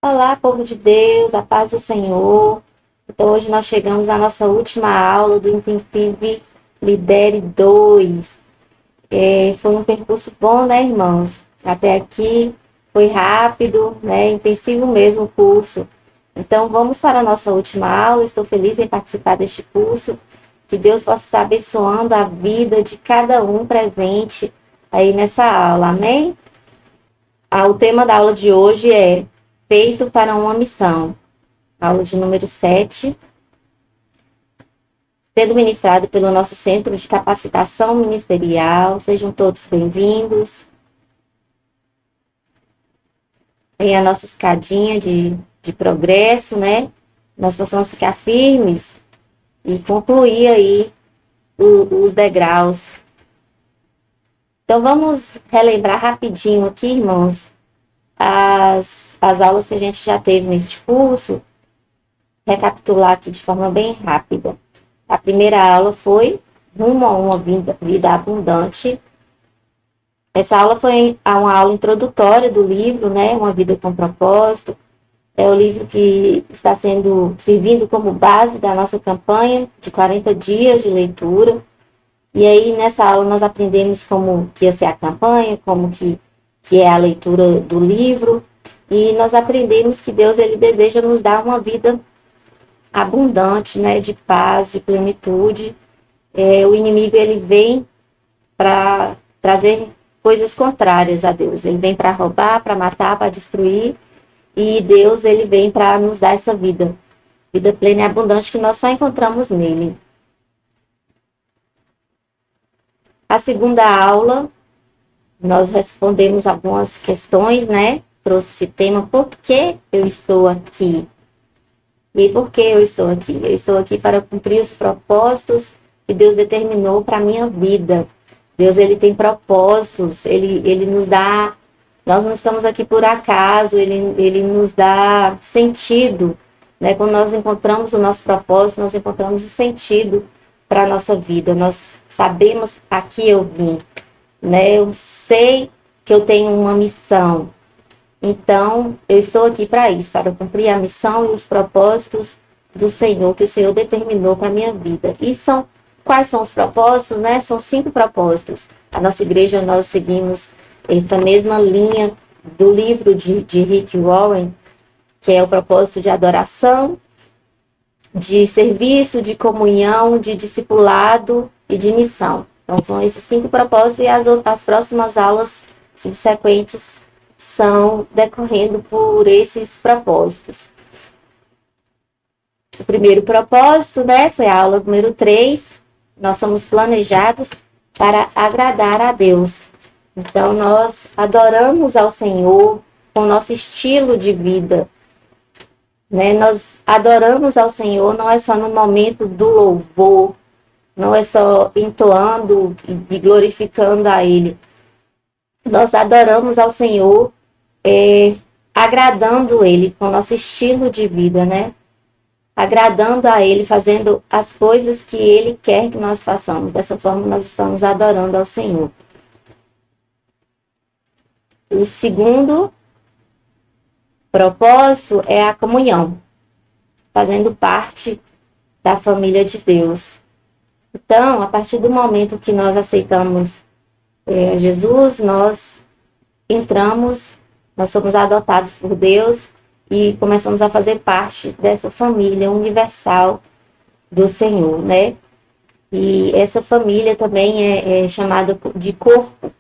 Olá, povo de Deus, a paz do Senhor. Então, hoje nós chegamos à nossa última aula do Intensive Lidere 2. Foi um percurso bom, né, irmãos? Até aqui foi rápido, né? Intensivo mesmo o curso. Então, vamos para a nossa última aula. Estou feliz em participar deste curso. Que Deus possa estar abençoando a vida de cada um presente aí nessa aula. Amém? O tema da aula de hoje é Feito para uma Missão. Aula de número 7, sendo ministrado pelo nosso Centro de Capacitação Ministerial. Sejam todos bem-vindos. Tem a nossa escadinha de progresso, né? Nós possamos ficar firmes e concluir aí os degraus. Então, vamos relembrar rapidinho aqui, irmãos, as aulas que a gente já teve nesse curso, recapitular aqui de forma bem rápida. A primeira aula foi Rumo a uma vida abundante. Essa aula foi uma aula introdutória do livro, né? Uma Vida com Propósito. É o livro que está servindo como base da nossa campanha de 40 dias de leitura. E aí, nessa aula, nós aprendemos como que ia ser a campanha, como que é a leitura do livro. E nós aprendemos que Deus, ele deseja nos dar uma vida abundante, né? De paz, de plenitude. O inimigo, ele vem para trazer coisas contrárias a Deus. Ele vem para roubar, para matar, para destruir. E Deus, ele vem para nos dar essa vida. Vida plena e abundante que nós só encontramos nele. A segunda aula, nós respondemos algumas questões, né? Trouxe esse tema, por que eu estou aqui? E por que eu estou aqui? Eu estou aqui para cumprir os propósitos que Deus determinou para a minha vida. Deus, ele tem propósitos, ele nos dá, nós não estamos aqui por acaso, ele nos dá sentido, né? Quando nós encontramos o nosso propósito, nós encontramos o sentido para a nossa vida. Nós sabemos aqui eu vim, né? Eu sei que eu tenho uma missão. Então, eu estou aqui para isso, para cumprir a missão e os propósitos do Senhor, que o Senhor determinou para a minha vida. Quais são os propósitos, né? São 5 propósitos. A nossa igreja, nós seguimos essa mesma linha do livro de Rick Warren, que é o propósito de adoração, de serviço, de comunhão, de discipulado e de missão. Então, são esses 5 propósitos e as próximas aulas subsequentes são decorrendo por esses propósitos. O primeiro propósito, né, foi a aula número 3. Nós somos planejados para agradar a Deus. Então, nós adoramos ao Senhor com o nosso estilo de vida, né? Nós adoramos ao Senhor não é só no momento do louvor, não é só entoando e glorificando a Ele. Nós adoramos ao Senhor agradando Ele com o nosso estilo de vida, né? Agradando a Ele, fazendo as coisas que Ele quer que nós façamos. Dessa forma, nós estamos adorando ao Senhor. O segundo propósito é a comunhão, fazendo parte da família de Deus. Então, a partir do momento que nós aceitamos Jesus, nós entramos, nós somos adotados por Deus e começamos a fazer parte dessa família universal do Senhor, né? E essa família também é chamada de corpo,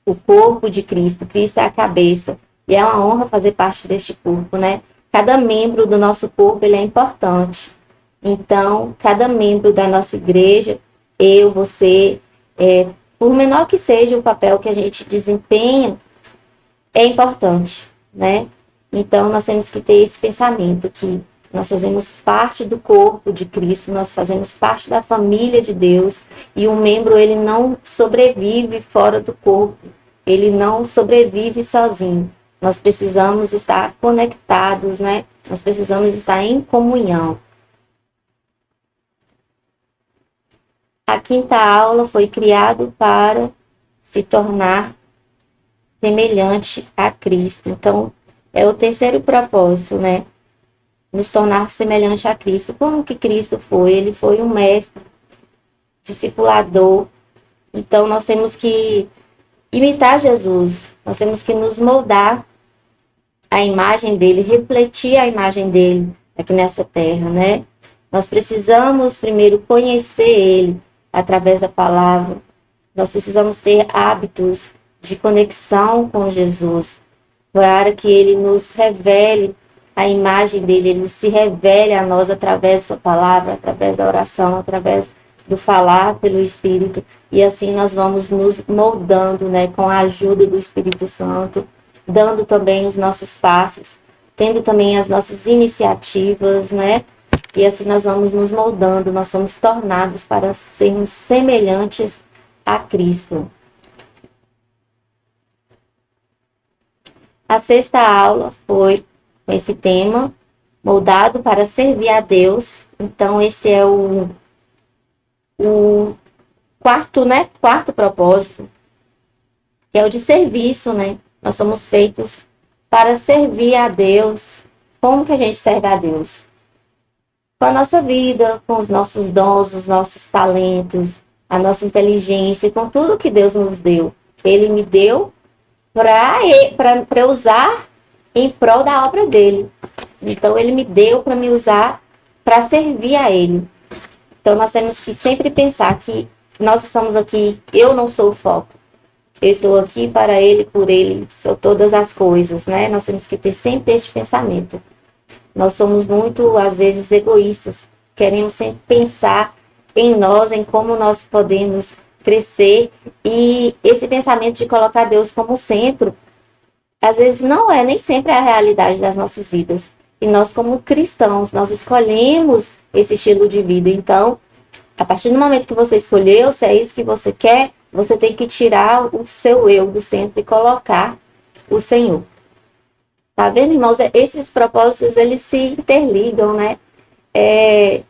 o corpo de Cristo. Cristo é a cabeça e é uma honra fazer parte deste corpo, né? Cada membro do nosso corpo, ele é importante. Então, cada membro da nossa igreja, eu, você, por menor que seja o papel que a gente desempenha, é importante, né? Então, nós temos que ter esse pensamento que nós fazemos parte do corpo de Cristo, nós fazemos parte da família de Deus e um membro, ele não sobrevive fora do corpo, ele não sobrevive sozinho. Nós precisamos estar conectados, né? Nós precisamos estar em comunhão. A quinta aula foi criado para se tornar semelhante a Cristo. Então, É o terceiro propósito, né? Nos tornar semelhante a Cristo. Como que Cristo foi? Ele foi um mestre, discipulador. Então, nós temos que imitar Jesus. Nós temos que nos moldar a imagem dele, refletir a imagem dele aqui nessa terra, né? Nós precisamos primeiro conhecer ele através da palavra. Nós precisamos ter hábitos de conexão com Jesus, para que ele nos revele a imagem dele, ele se revele a nós através da sua palavra, através da oração, através do falar pelo Espírito, e assim nós vamos nos moldando, né, com a ajuda do Espírito Santo, dando também os nossos passos, tendo também as nossas iniciativas, né, e assim nós vamos nos moldando, nós somos tornados para sermos semelhantes a Cristo. A sexta aula foi com esse tema, moldado para servir a Deus. Então, esse é o quarto, né? Quarto propósito, que é o de serviço, né? Nós somos feitos para servir a Deus. Como que a gente serve a Deus? Com a nossa vida, com os nossos dons, os nossos talentos, a nossa inteligência, com tudo que Deus nos deu. Ele me deu para usar em prol da obra dele. Então, ele me deu para me usar para servir a ele. Então, nós temos que sempre pensar que nós estamos aqui, eu não sou o foco. Eu estou aqui para ele, por ele, são todas as coisas, né? Nós temos que ter sempre este pensamento. Nós somos muito, às vezes, egoístas. Queremos sempre pensar em nós, em como nós podemos crescer. E esse pensamento de colocar Deus como centro, às vezes não é nem sempre a realidade das nossas vidas. E nós, como cristãos, nós escolhemos esse estilo de vida. Então, a partir do momento que você escolheu, se é isso que você quer, você tem que tirar o seu eu do centro e colocar o Senhor. Tá vendo, irmãos? Esses propósitos, eles se interligam, né? É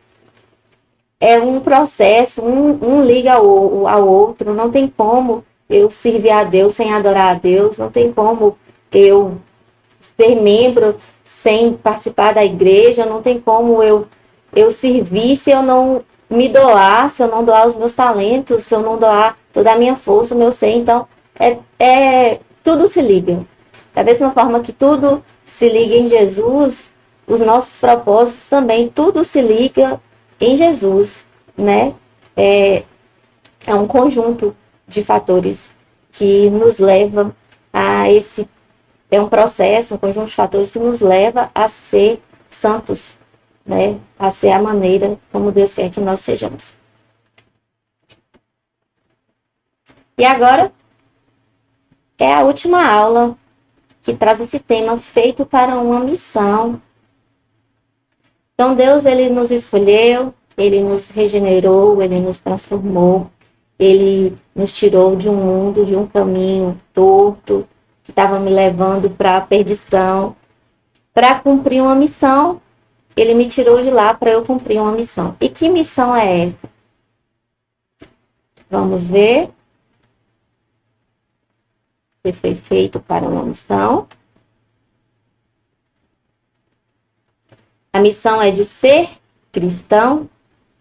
um processo, um liga ao outro. Não tem como eu servir a Deus sem adorar a Deus. Não tem como eu ser membro sem participar da igreja. Não tem como eu servir se eu não me doar, se eu não doar os meus talentos, se eu não doar toda a minha força, o meu ser. Então, tudo se liga. Da mesma forma que tudo se liga em Jesus, os nossos propósitos também, tudo se liga em Jesus, né? É um conjunto de fatores que nos leva a esse... É um processo, um conjunto de fatores que nos leva a ser santos, né? A ser a maneira como Deus quer que nós sejamos. E agora é a última aula que traz esse tema, feito para uma missão. Então, Deus, ele nos escolheu, ele nos regenerou, ele nos transformou, ele nos tirou de um mundo, de um caminho torto, que estava me levando para a perdição. Para cumprir uma missão, ele me tirou de lá para eu cumprir uma missão. E que missão é essa? Vamos ver. Você foi feito para uma missão. A missão é de ser cristão,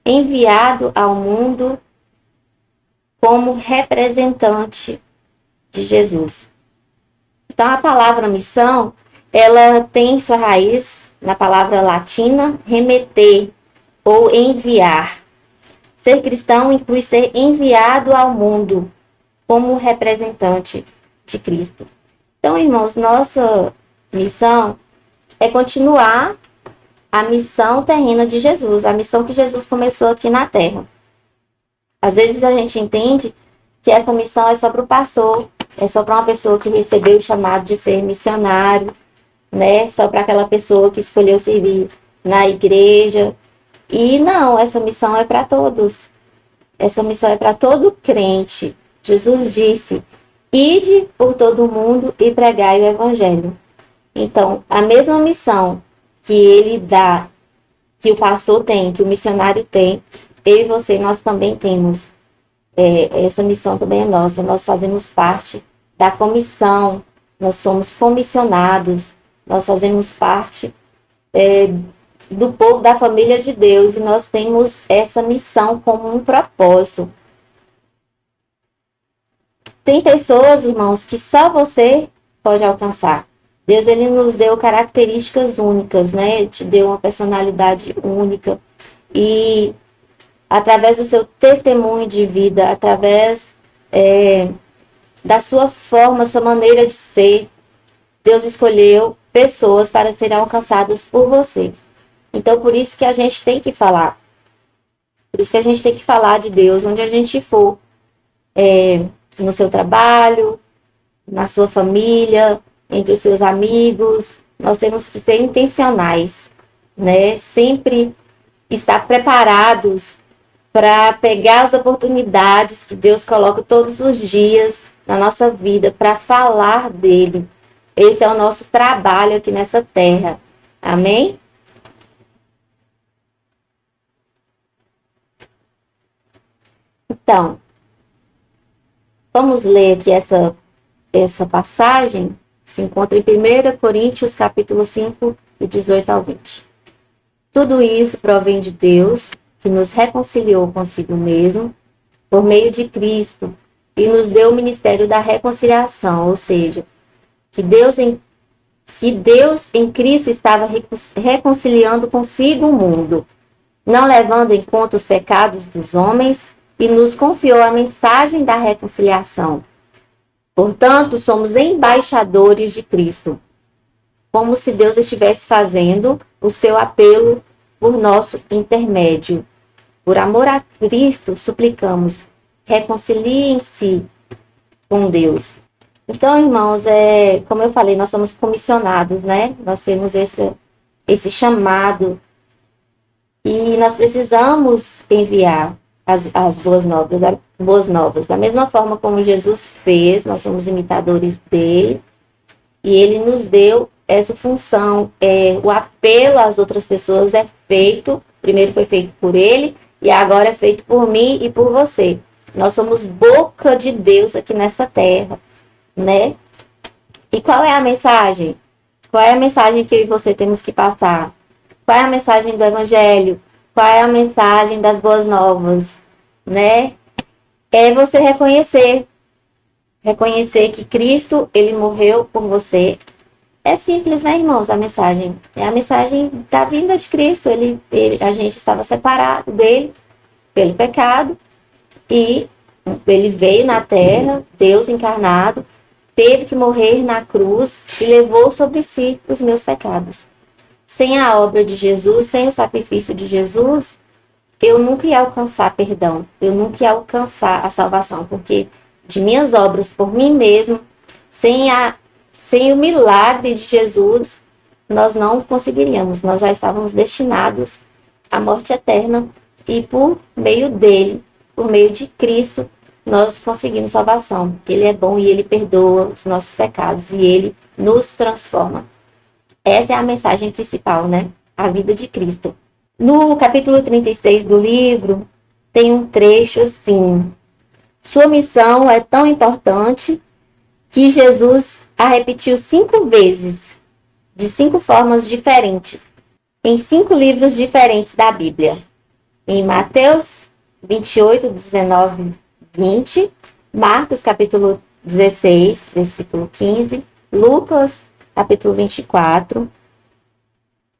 enviado ao mundo como representante de Jesus. Então, a palavra missão, ela tem sua raiz na palavra latina remeter ou enviar. Ser cristão inclui ser enviado ao mundo como representante de Cristo. Então, irmãos, nossa missão é continuar a missão terrena de Jesus, a missão que Jesus começou aqui na Terra. Às vezes a gente entende que essa missão é só para o pastor, é só para uma pessoa que recebeu o chamado de ser missionário, né? Só para aquela pessoa que escolheu servir na igreja. E não, essa missão é para todos. Essa missão é para todo crente. Jesus disse: ide por todo o mundo e pregai o evangelho. Então, a mesma missão que ele dá, que o pastor tem, que o missionário tem, eu e você, nós também temos. Essa missão também é nossa. Nós fazemos parte da comissão, nós somos comissionados nós fazemos parte do povo da família de Deus e nós temos essa missão como um propósito. Tem pessoas, irmãos, que só você pode alcançar. Deus, ele nos deu características únicas, né? Ele te deu uma personalidade única. E através do seu testemunho de vida, através da sua forma, sua maneira de ser, Deus escolheu pessoas para serem alcançadas por você. Então, por isso que a gente tem que falar. Por isso que a gente tem que falar de Deus onde a gente for. No seu trabalho, na sua família, entre os seus amigos. Nós temos que ser intencionais, né? Sempre estar preparados para pegar as oportunidades que Deus coloca todos os dias na nossa vida para falar dele. Esse é o nosso trabalho aqui nessa terra. Amém? Então, vamos ler aqui essa passagem. Se encontra em 1 Coríntios, capítulo 5, do 18 ao 20. Tudo isso provém de Deus, que nos reconciliou consigo mesmo, por meio de Cristo, e nos deu o ministério da reconciliação, ou seja, que Deus em Cristo estava reconciliando consigo o mundo, não levando em conta os pecados dos homens, e nos confiou a mensagem da reconciliação. Portanto, somos embaixadores de Cristo, como se Deus estivesse fazendo o seu apelo por nosso intermédio. Por amor a Cristo, suplicamos, reconciliem-se com Deus. Então, irmãos, como eu falei, nós somos comissionados, né? Nós temos esse chamado e nós precisamos enviar as boas novas. Da mesma forma como Jesus fez, nós somos imitadores dele e ele nos deu essa função. O apelo às outras pessoas é feito, primeiro foi feito por ele e agora é feito por mim e por você. Nós somos boca de Deus aqui nessa terra, né? E qual é a mensagem? Qual é a mensagem que eu e você temos que passar? Qual é a mensagem do Evangelho? Qual é a mensagem das boas novas? Né? É você reconhecer que Cristo, ele morreu por você. É simples, né, irmãos? A mensagem é a mensagem da vinda de Cristo. A gente estava separado dele pelo pecado e ele veio na terra, Deus encarnado, teve que morrer na cruz e levou sobre si os meus pecados. Sem a obra de Jesus, sem o sacrifício de Jesus, eu nunca ia alcançar perdão, eu nunca ia alcançar a salvação, porque de minhas obras por mim mesmo, sem o milagre de Jesus, nós não conseguiríamos, nós já estávamos destinados à morte eterna e por meio dele, por meio de Cristo, nós conseguimos salvação. Ele é bom e ele perdoa os nossos pecados e ele nos transforma. Essa é a mensagem principal, né? A vida de Cristo. No capítulo 36 do livro, tem um trecho assim: sua missão é tão importante que Jesus a repetiu 5 vezes, de 5 formas diferentes, em 5 livros diferentes da Bíblia. Em Mateus 28, 19, 20, Marcos capítulo 16, versículo 15, Lucas capítulo 24,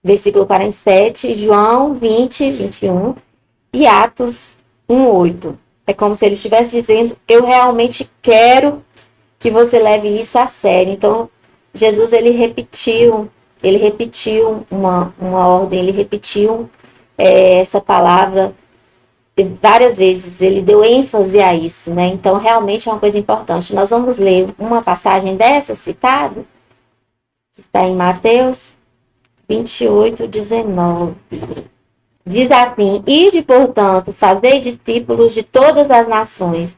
versículo 47, João 20, 21 e Atos 1, 8. É como se ele estivesse dizendo, eu realmente quero que você leve isso a sério. Então, Jesus, ele repetiu uma ordem, ele repetiu essa palavra várias vezes, ele deu ênfase a isso, né? Então, realmente é uma coisa importante. Nós vamos ler uma passagem dessa citada, que está em Mateus 28, 19. Diz assim: ide, portanto, fazei discípulos de todas as nações,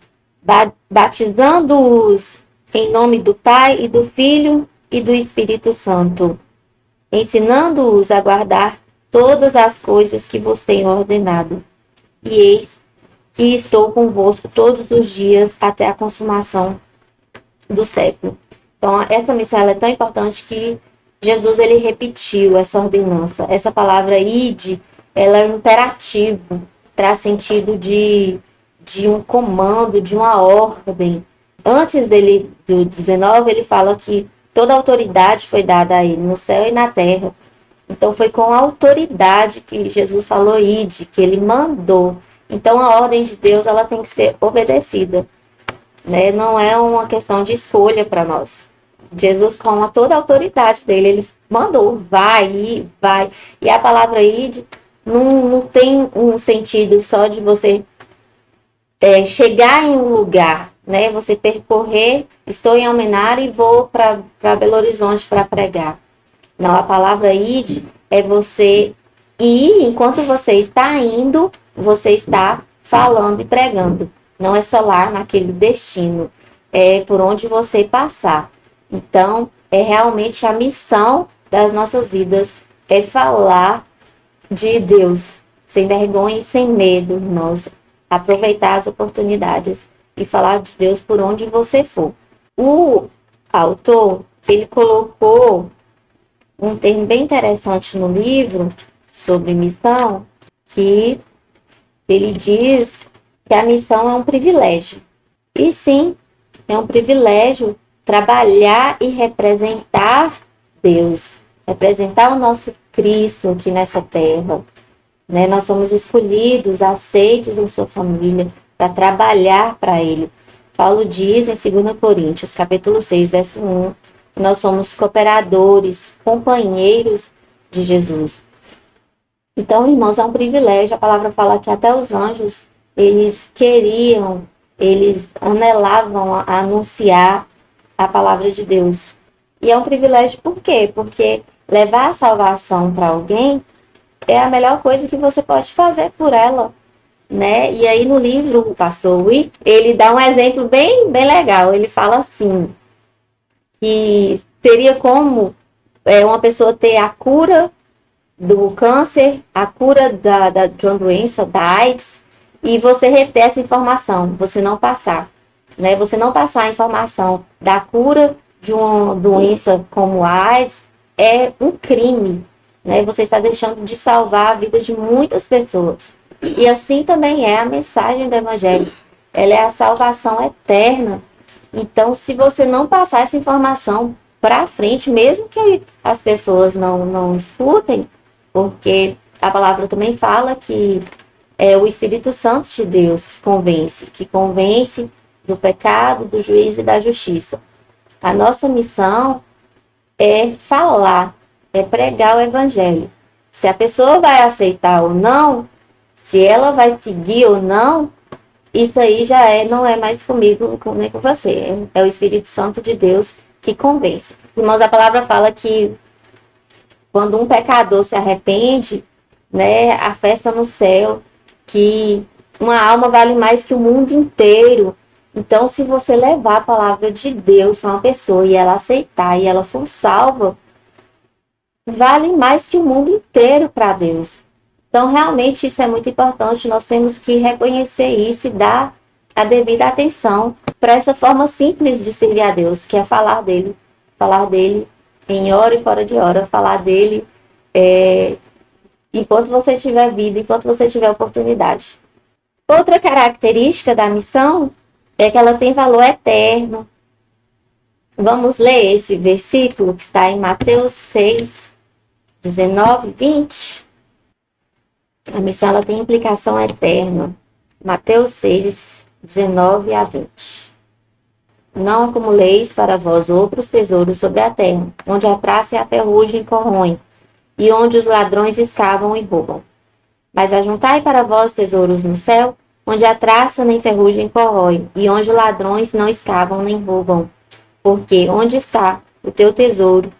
batizando-os em nome do Pai e do Filho e do Espírito Santo, ensinando-os a guardar todas as coisas que vos tenho ordenado. E eis que estou convosco todos os dias até a consumação do século. Então, essa missão ela é tão importante que Jesus ele repetiu essa ordenança. Essa palavra ide, ela é um imperativo, traz sentido de um comando, de uma ordem. Antes dele, do 19, ele fala que toda autoridade foi dada a ele, no céu e na terra. Então foi com autoridade que Jesus falou ide, que ele mandou. Então a ordem de Deus ela tem que ser obedecida, né? Não é uma questão de escolha para nós. Jesus, com toda a autoridade dele, ele mandou, vai, vai. E a palavra ide não tem um sentido só de você chegar em um lugar, né? Você percorrer, estou em Almenara e vou para Belo Horizonte para pregar. Não, a palavra ide é você ir, enquanto você está indo, você está falando e pregando. Não é só lá naquele destino, é por onde você passar. Então, é realmente a missão das nossas vidas, é falar de Deus, sem vergonha e sem medo, irmãos. Aproveitar as oportunidades e falar de Deus por onde você for. O autor, ele colocou um termo bem interessante no livro sobre missão, que ele diz que a missão é um privilégio. E sim, é um privilégio trabalhar e representar Deus, representar o nosso Cristo aqui nessa terra. Né? Nós somos escolhidos, aceitos em sua família, para trabalhar para Ele. Paulo diz em 2 Coríntios, capítulo 6, verso 1, que nós somos cooperadores, companheiros de Jesus. Então, irmãos, é um privilégio. A palavra fala que até os anjos, eles queriam, eles anelavam a anunciar a palavra de Deus. E é um privilégio por quê? Porque levar a salvação para alguém é a melhor coisa que você pode fazer por ela, né? E aí no livro, o pastor Wick, ele dá um exemplo bem legal. Ele fala assim, que seria como uma pessoa ter a cura do câncer, a cura de uma doença, da AIDS, e você reter essa informação, você não passar, né? Você não passar a informação da cura de uma doença como a AIDS é um crime, né? Você está deixando de salvar a vida de muitas pessoas. E assim também é a mensagem do Evangelho. Ela é a salvação eterna. Então, se você não passar essa informação para frente, mesmo que as pessoas não escutem, porque a palavra também fala que é o Espírito Santo de Deus que convence do pecado, do juízo e da justiça. A nossa missão é falar, é pregar o Evangelho. Se a pessoa vai aceitar ou não, se ela vai seguir ou não, isso aí já não é mais comigo nem com você. É o Espírito Santo de Deus que convence. Irmãos, a palavra fala que quando um pecador se arrepende, né, a festa no céu, que uma alma vale mais que o mundo inteiro. Então, se você levar a palavra de Deus para uma pessoa e ela aceitar e ela for salva, vale mais que o mundo inteiro para Deus. Então, realmente, isso é muito importante. Nós temos que reconhecer isso e dar a devida atenção para essa forma simples de servir a Deus, que é falar dele em hora e fora de hora, falar dele enquanto você tiver vida, enquanto você tiver oportunidade. Outra característica da missão é que ela tem valor eterno. Vamos ler esse versículo que está em Mateus 6, 19 e 20. A missão ela tem implicação eterna. Mateus 6, 19 a 20. Não acumuleis para vós outros tesouros sobre a terra, onde a traça e a ferrugem corroem, e onde os ladrões escavam e roubam. Mas ajuntai para vós tesouros no céu, onde a traça nem ferrugem corrói, e onde os ladrões não escavam nem roubam. Porque onde está o teu tesouro,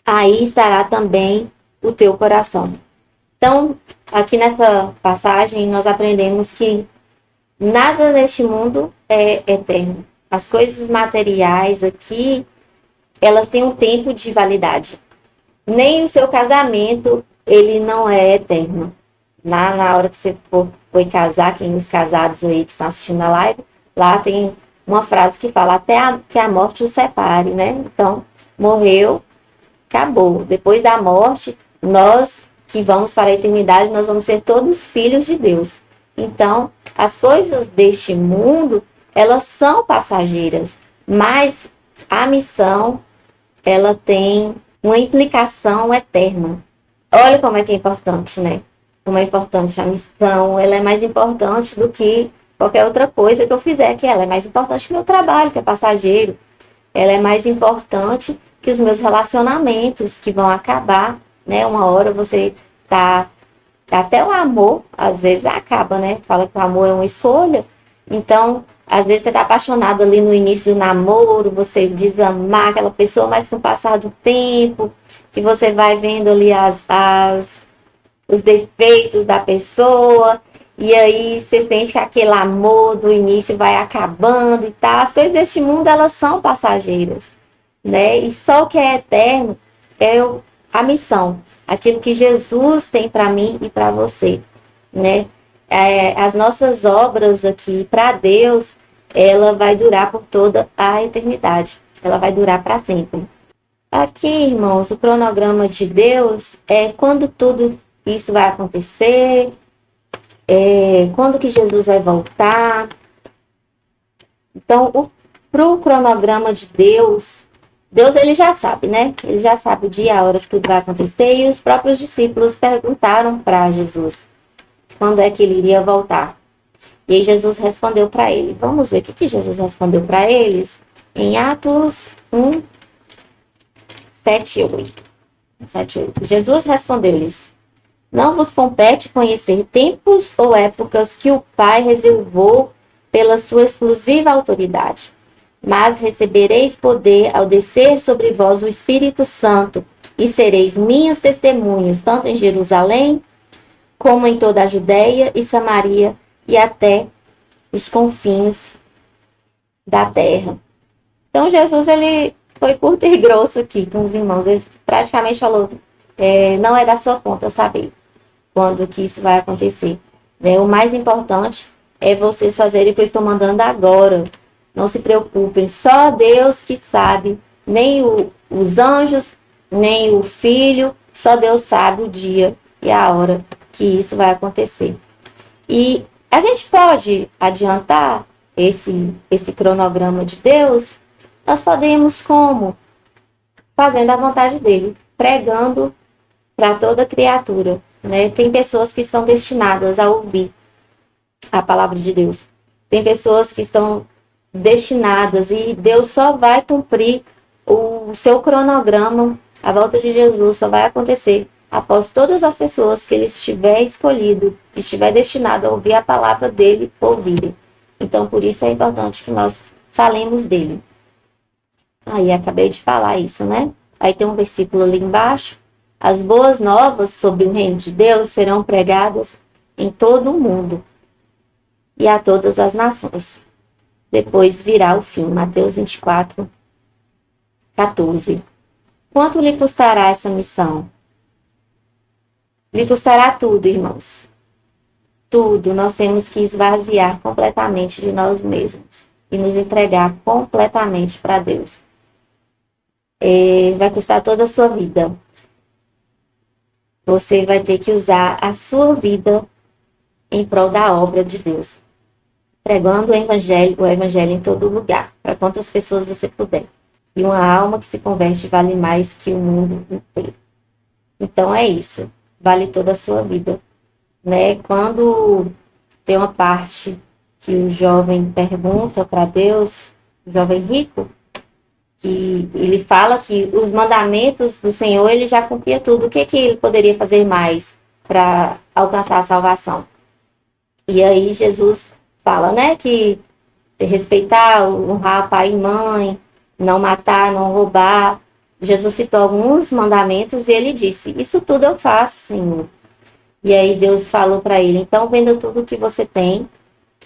aí estará também o teu coração. Então, aqui nessa passagem, nós aprendemos que nada neste mundo é eterno. As coisas materiais aqui, elas têm um tempo de validade. Nem o seu casamento, ele não é eterno. Na hora que você foi casar, quem os casados aí que estão assistindo a live, lá tem uma frase que fala até que a morte os separe, né? Então, morreu, acabou. Depois da morte, nós que vamos para a eternidade, nós vamos ser todos filhos de Deus. Então, as coisas deste mundo, elas são passageiras, mas a missão, ela tem uma implicação eterna. Olha como é que é importante, né? Como é importante a missão, ela é mais importante do que qualquer outra coisa que eu fizer, que ela é mais importante que o meu trabalho, que é passageiro. Ela é mais importante que os meus relacionamentos, que vão acabar, né? Uma hora você tá... Até o amor, às vezes, acaba, né? Fala que o amor é uma escolha. Então, às vezes você tá apaixonado ali no início do namoro, você diz amar aquela pessoa, mas com o passar do tempo, que você vai vendo ali os defeitos da pessoa, e aí você sente que aquele amor do início vai acabando e tal. As coisas deste mundo, elas são passageiras, né? E só o que é eterno é a missão, aquilo que Jesus tem para mim e para você, né? As nossas obras aqui para Deus, ela vai durar por toda a eternidade, ela vai durar para sempre. Aqui, irmãos, o cronograma de Deus é quando tudo isso vai acontecer, quando que Jesus vai voltar. Então, para o cronograma de Deus, Deus ele já sabe, né? Ele já sabe o dia, a hora que tudo vai acontecer, e os próprios discípulos perguntaram para Jesus quando é que ele iria voltar. E aí Jesus respondeu para ele. Vamos ver o que Jesus respondeu para eles em Atos 1, 7 e 8. 7 e 8. Jesus respondeu-lhes: não vos compete conhecer tempos ou épocas que o Pai reservou pela sua exclusiva autoridade, mas recebereis poder ao descer sobre vós o Espírito Santo, e sereis minhas testemunhas, tanto em Jerusalém, como em toda a Judéia e Samaria, e até os confins da terra. Então, Jesus, ele foi curto e grosso aqui com os irmãos. Ele praticamente falou, não é da sua conta saber quando que isso vai acontecer. Né? O mais importante é vocês fazerem o que eu estou mandando agora. Não se preocupem, só Deus que sabe, nem os anjos, nem o Filho, só Deus sabe o dia e a hora que isso vai acontecer. E a gente pode adiantar esse cronograma de Deus? Nós podemos como? Fazendo a vontade dele, pregando para toda criatura. Né? Tem pessoas que estão destinadas a ouvir a palavra de Deus. Tem pessoas que estão destinadas e Deus só vai cumprir o seu cronograma, a volta de Jesus só vai acontecer após todas as pessoas que ele estiver escolhido, estiver destinado a ouvir a palavra dele, ouvirem. Então, por isso é importante que nós falemos dele. Aí, acabei de falar isso, né? Aí tem um versículo ali embaixo. As boas novas sobre o reino de Deus serão pregadas em todo o mundo e a todas as nações. Depois virá o fim. Mateus 24, 14. Quanto lhe custará essa missão? Lhe custará tudo, irmãos. Tudo. Nós temos que esvaziar completamente de nós mesmos e nos entregar completamente para Deus. Vai custar toda a sua vida. Você vai ter que usar a sua vida em prol da obra de Deus. Pregando o evangelho em todo lugar, para quantas pessoas você puder. E uma alma que se converte vale mais que o mundo inteiro. Então é isso, vale toda a sua vida. Né? Quando tem uma parte que o jovem pergunta para Deus, o jovem rico, que ele fala que os mandamentos do Senhor, ele já cumpria tudo. O que ele poderia fazer mais para alcançar a salvação? E aí Jesus fala, né, que respeitar, honrar pai e mãe, não matar, não roubar. Jesus citou alguns mandamentos e ele disse, isso tudo eu faço, Senhor. E aí Deus falou para ele, então venda tudo que você tem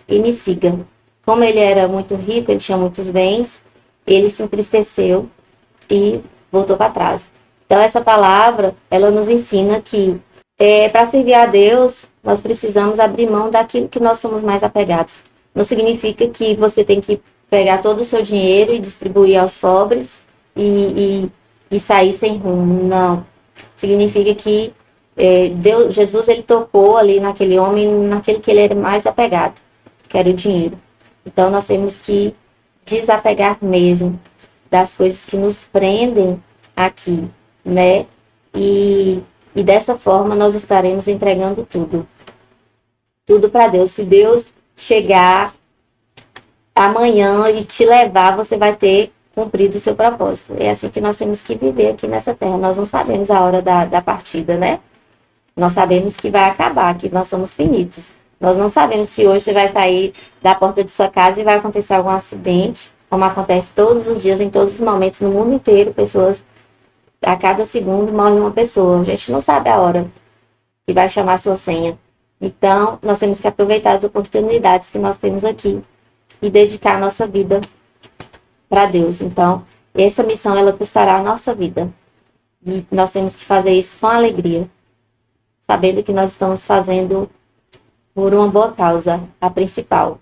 e me siga. Como ele era muito rico, ele tinha muitos bens, ele se entristeceu e voltou para trás. Então essa palavra, ela nos ensina que para servir a Deus, nós precisamos abrir mão daquilo que nós somos mais apegados. Não significa que você tem que pegar todo o seu dinheiro e distribuir aos pobres e e sair sem rumo. Não. Significa que Jesus, ele tocou ali naquele homem, naquele que ele era mais apegado, que era o dinheiro. Então, nós temos que desapegar mesmo das coisas que nos prendem aqui, né? E dessa forma nós estaremos entregando tudo para Deus. Se Deus chegar amanhã e te levar, você vai ter cumprido o seu propósito. É assim que nós temos que viver aqui nessa terra. Nós não sabemos a hora da partida, né? Nós sabemos que vai acabar, que nós somos finitos. Nós não sabemos se hoje você vai sair da porta de sua casa e vai acontecer algum acidente, como acontece todos os dias, em todos os momentos, no mundo inteiro, pessoas, a cada segundo morre uma pessoa. A gente não sabe a hora que vai chamar a sua senha. Então, nós temos que aproveitar as oportunidades que nós temos aqui e dedicar a nossa vida para Deus. Então, essa missão, ela custará a nossa vida. E nós temos que fazer isso com alegria, sabendo que nós estamos fazendo por uma boa causa, a principal,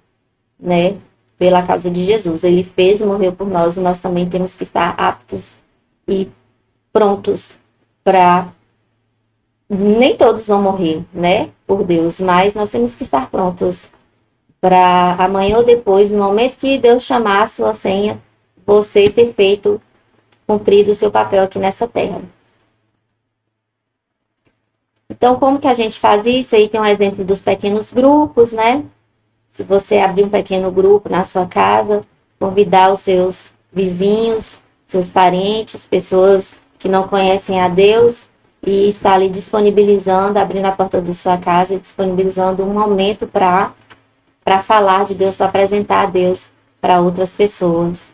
né? Pela causa de Jesus. Ele fez e morreu por nós, e nós também temos que estar aptos e prontos para... Nem todos vão morrer, né? Por Deus, mas nós temos que estar prontos para amanhã ou depois, no momento que Deus chamar a sua senha, você ter feito, cumprido o seu papel aqui nessa terra. Então, como que a gente faz isso? Aí tem um exemplo dos pequenos grupos, né? Se você abrir um pequeno grupo na sua casa, convidar os seus vizinhos, seus parentes, pessoas que não conhecem a Deus, e estar ali disponibilizando, abrindo a porta da sua casa e disponibilizando um momento para falar de Deus, para apresentar a Deus para outras pessoas.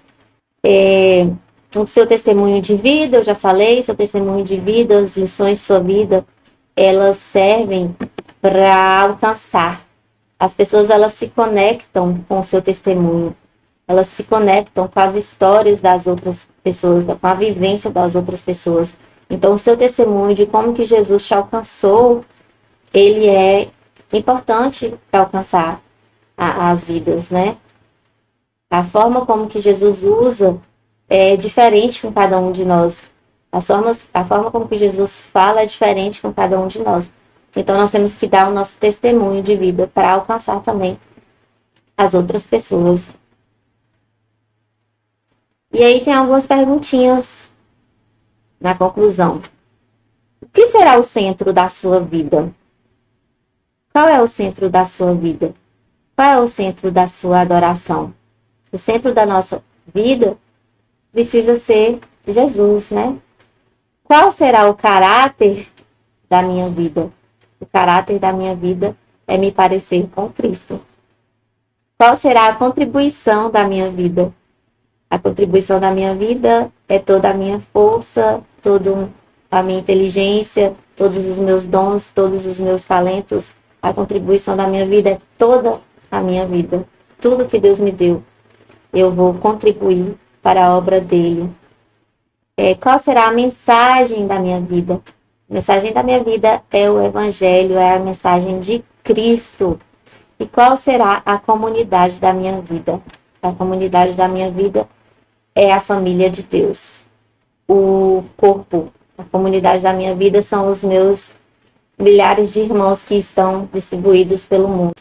O seu testemunho de vida, eu já falei, seu testemunho de vida, as lições de sua vida, elas servem para alcançar. As pessoas, elas se conectam com o seu testemunho. Elas se conectam com as histórias das outras pessoas, com a vivência das outras pessoas. Então, o seu testemunho de como que Jesus te alcançou, ele é importante para alcançar as vidas, né? A forma como que Jesus usa é diferente com cada um de nós. A forma como que Jesus fala é diferente com cada um de nós. Então, nós temos que dar o nosso testemunho de vida para alcançar também as outras pessoas. E aí tem algumas perguntinhas na conclusão. O que será o centro da sua vida? Qual é o centro da sua vida? Qual é o centro da sua adoração? O centro da nossa vida precisa ser Jesus, né? Qual será o caráter da minha vida? O caráter da minha vida é me parecer com Cristo. Qual será a contribuição da minha vida? A contribuição da minha vida é toda a minha força, toda a minha inteligência, todos os meus dons, todos os meus talentos. A contribuição da minha vida é toda a minha vida. Tudo que Deus me deu, eu vou contribuir para a obra dele. Qual será a mensagem da minha vida? A mensagem da minha vida é o Evangelho, é a mensagem de Cristo. E qual será a comunidade da minha vida? A comunidade da minha vida é a família de Deus. O corpo, a comunidade da minha vida são os meus milhares de irmãos que estão distribuídos pelo mundo.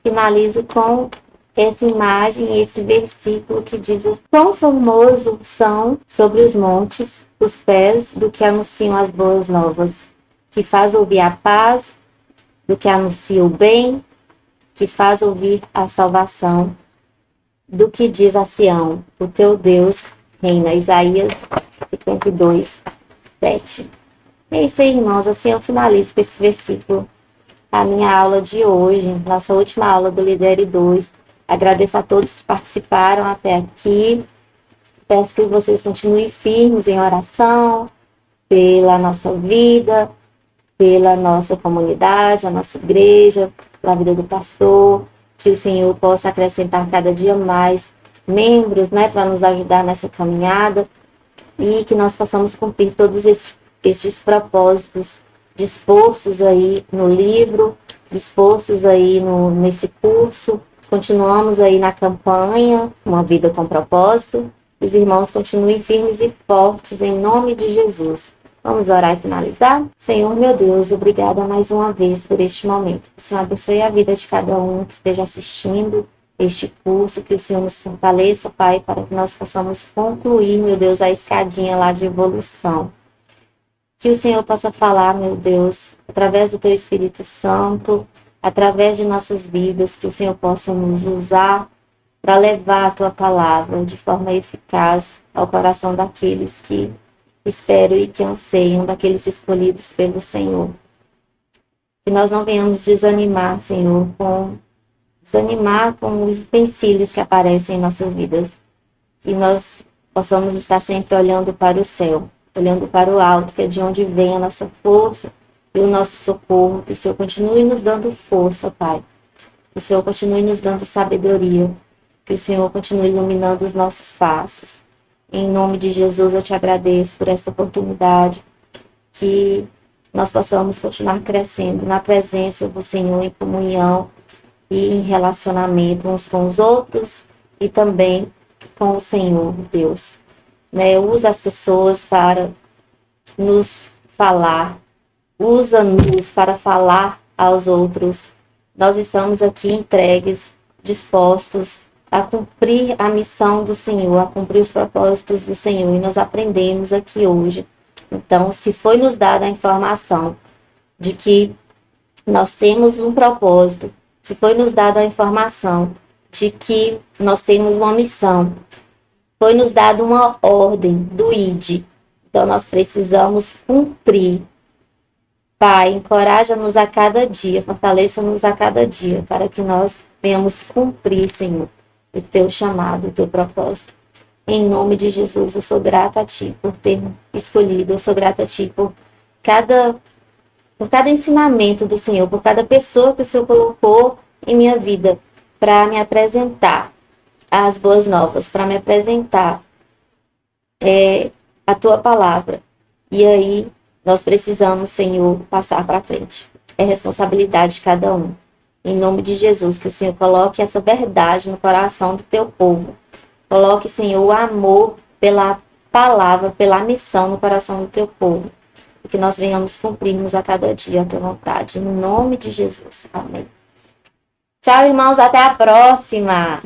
Finalizo com essa imagem, esse versículo que diz assim: quão formoso são sobre os montes os pés do que anunciam as boas novas, que faz ouvir a paz, do que anuncia o bem, que faz ouvir a salvação, do que diz a Sião, o teu Deus reina. Isaías 52, 7. É isso aí, irmãos, assim eu finalizo com esse versículo a minha aula de hoje, nossa última aula do Lidere 2. Agradeço a todos que participaram até aqui. Peço que vocês continuem firmes em oração pela nossa vida, pela nossa comunidade, a nossa igreja, pela vida do pastor. Que o Senhor possa acrescentar cada dia mais membros, né, para nos ajudar nessa caminhada. E que nós possamos cumprir todos estes propósitos dispostos aí no livro, dispostos aí nesse curso. Continuamos aí na campanha Uma Vida com Propósito. os irmãos continuem firmes e fortes em nome de Jesus. Vamos orar e finalizar? Senhor, meu Deus, obrigada mais uma vez por este momento. Que o Senhor abençoe a vida de cada um que esteja assistindo este curso, que o Senhor nos fortaleça, Pai, para que nós possamos concluir, meu Deus, a escadinha lá de evolução. Que o Senhor possa falar, meu Deus, através do Teu Espírito Santo, através de nossas vidas, que o Senhor possa nos usar para levar a Tua palavra de forma eficaz ao coração daqueles que esperam e que anseiam, daqueles escolhidos pelo Senhor. Que nós não venhamos desanimar, Senhor, com os empecilhos que aparecem em nossas vidas. Que nós possamos estar sempre olhando para o céu, olhando para o alto, que é de onde vem a nossa força e o nosso socorro. Que o Senhor continue nos dando força, Pai. Que o Senhor continue nos dando sabedoria. Que o Senhor continue iluminando os nossos passos. Em nome de Jesus, eu te agradeço por essa oportunidade. Que nós possamos continuar crescendo na presença do Senhor, em comunhão e em relacionamento uns com os outros e também com o Senhor, Deus. Usa as pessoas para nos falar, usa-nos para falar aos outros. Nós estamos aqui entregues, dispostos a cumprir a missão do Senhor, a cumprir os propósitos do Senhor, e nós aprendemos aqui hoje. Então, se foi nos dada a informação de que nós temos um propósito, se foi nos dada a informação de que nós temos uma missão, foi nos dada uma ordem do ID, então nós precisamos cumprir. Pai, encoraja-nos a cada dia, fortaleça-nos a cada dia, para que nós venhamos cumprir, Senhor, o Teu chamado, o Teu propósito. Em nome de Jesus, eu sou grata a Ti por ter escolhido, eu sou grata a Ti por cada ensinamento do Senhor, por cada pessoa que o Senhor colocou em minha vida para me apresentar as boas novas, para me apresentar a Tua palavra. E aí, nós precisamos, Senhor, passar para frente. É responsabilidade de cada um. Em nome de Jesus, que o Senhor coloque essa verdade no coração do Teu povo. Coloque, Senhor, o amor pela palavra, pela missão no coração do Teu povo. E que nós venhamos cumprirmos a cada dia a Tua vontade. Em nome de Jesus. Amém. Tchau, irmãos. Até a próxima.